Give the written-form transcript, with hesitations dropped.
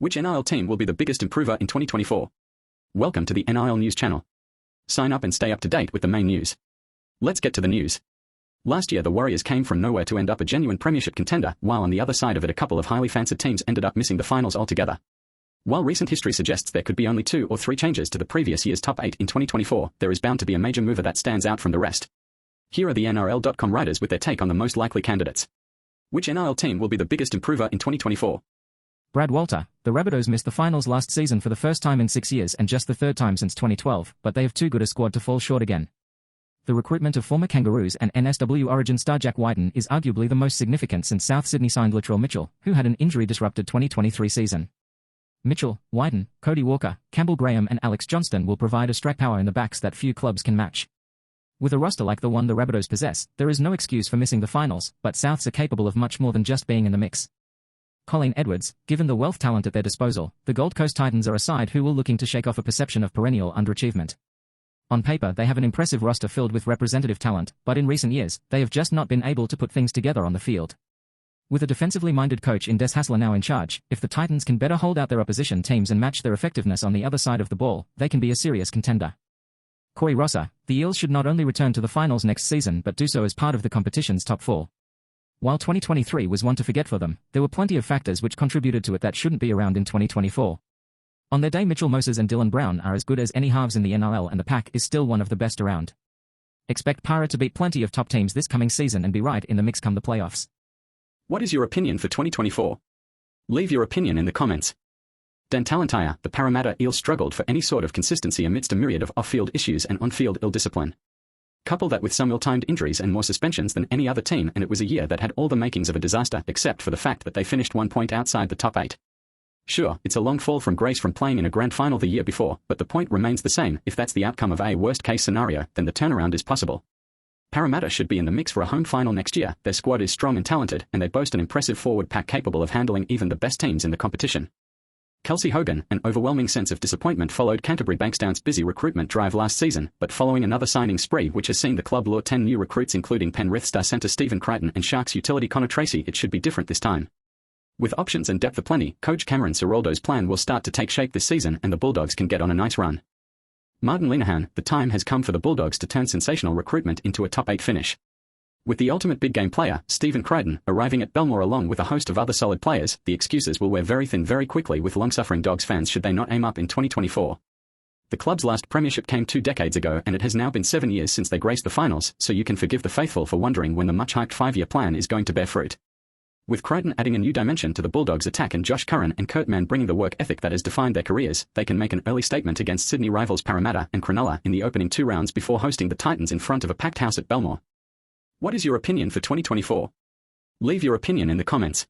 Which NRL team will be the biggest improver in 2024? Welcome to the NRL News channel. Sign up and stay up to date with the main news. Let's get to the news. Last year the Warriors came from nowhere to end up a genuine premiership contender, while on the other side of it a couple of highly fancied teams ended up missing the finals altogether. While recent history suggests there could be only 2 or 3 changes to the previous year's top 8 in 2024, there is bound to be a major mover that stands out from the rest. Here are the NRL.com writers with their take on the most likely candidates. Which NRL team will be the biggest improver in 2024? Brad Walter, the Rabbitohs missed the finals last season for the first time in 6 years and just the third time since 2012, but they have too good a squad to fall short again. The recruitment of former Kangaroos and NSW Origin star Jack Wighton is arguably the most significant since South Sydney signed Latrell Mitchell, who had an injury-disrupted 2023 season. Mitchell, Wighton, Cody Walker, Campbell Graham and Alex Johnston will provide a strike power in the backs that few clubs can match. With a roster like the one the Rabbitohs possess, there is no excuse for missing the finals, but Souths are capable of much more than just being in the mix. Colin Edwards, given the wealth talent at their disposal, the Gold Coast Titans are a side who will looking to shake off a perception of perennial underachievement. On paper they have an impressive roster filled with representative talent, but in recent years, they have just not been able to put things together on the field. With a defensively minded coach in Des Hasler now in charge, if the Titans can better hold out their opposition teams and match their effectiveness on the other side of the ball, they can be a serious contender. Corey Rosser, the Eels should not only return to the finals next season but do so as part of the competition's top 4. While 2023 was one to forget for them, there were plenty of factors which contributed to it that shouldn't be around in 2024. On their day Mitchell Moses and Dylan Brown are as good as any halves in the NRL and the pack is still one of the best around. Expect Para to beat plenty of top teams this coming season and be right in the mix come the playoffs. What is your opinion for 2024? Leave your opinion in the comments. Dan Talentire, the Parramatta Eels struggled for any sort of consistency amidst a myriad of off-field issues and on-field ill discipline. Couple that with some ill-timed injuries and more suspensions than any other team, and it was a year that had all the makings of a disaster except for the fact that they finished 1 point outside the top 8. Sure, it's a long fall from grace from playing in a grand final the year before, but the point remains the same. If that's the outcome of a worst-case scenario, then the turnaround is possible. Parramatta should be in the mix for a home final next year. Their squad is strong and talented, and they boast an impressive forward pack capable of handling even the best teams in the competition. Kelsey Hogan, an overwhelming sense of disappointment followed Canterbury Bankstown's busy recruitment drive last season, but following another signing spree which has seen the club lure 10 new recruits including Penrith star centre Stephen Crichton and Sharks utility Connor Tracy, it should be different this time. With options and depth aplenty, coach Cameron Ciraldo's plan will start to take shape this season and the Bulldogs can get on a nice run. Martin Linehan, the time has come for the Bulldogs to turn sensational recruitment into a top 8 finish. With the ultimate big game player, Stephen Crichton, arriving at Belmore along with a host of other solid players, the excuses will wear very thin very quickly with long-suffering Dogs fans should they not aim up in 2024. The club's last premiership came 2 decades ago and it has now been 7 years since they graced the finals, so you can forgive the faithful for wondering when the much-hyped 5-year plan is going to bear fruit. With Crichton adding a new dimension to the Bulldogs' attack and Josh Curran and Kurt Mann bringing the work ethic that has defined their careers, they can make an early statement against Sydney rivals Parramatta and Cronulla in the opening 2 rounds before hosting the Titans in front of a packed house at Belmore. What is your opinion for 2024? Leave your opinion in the comments.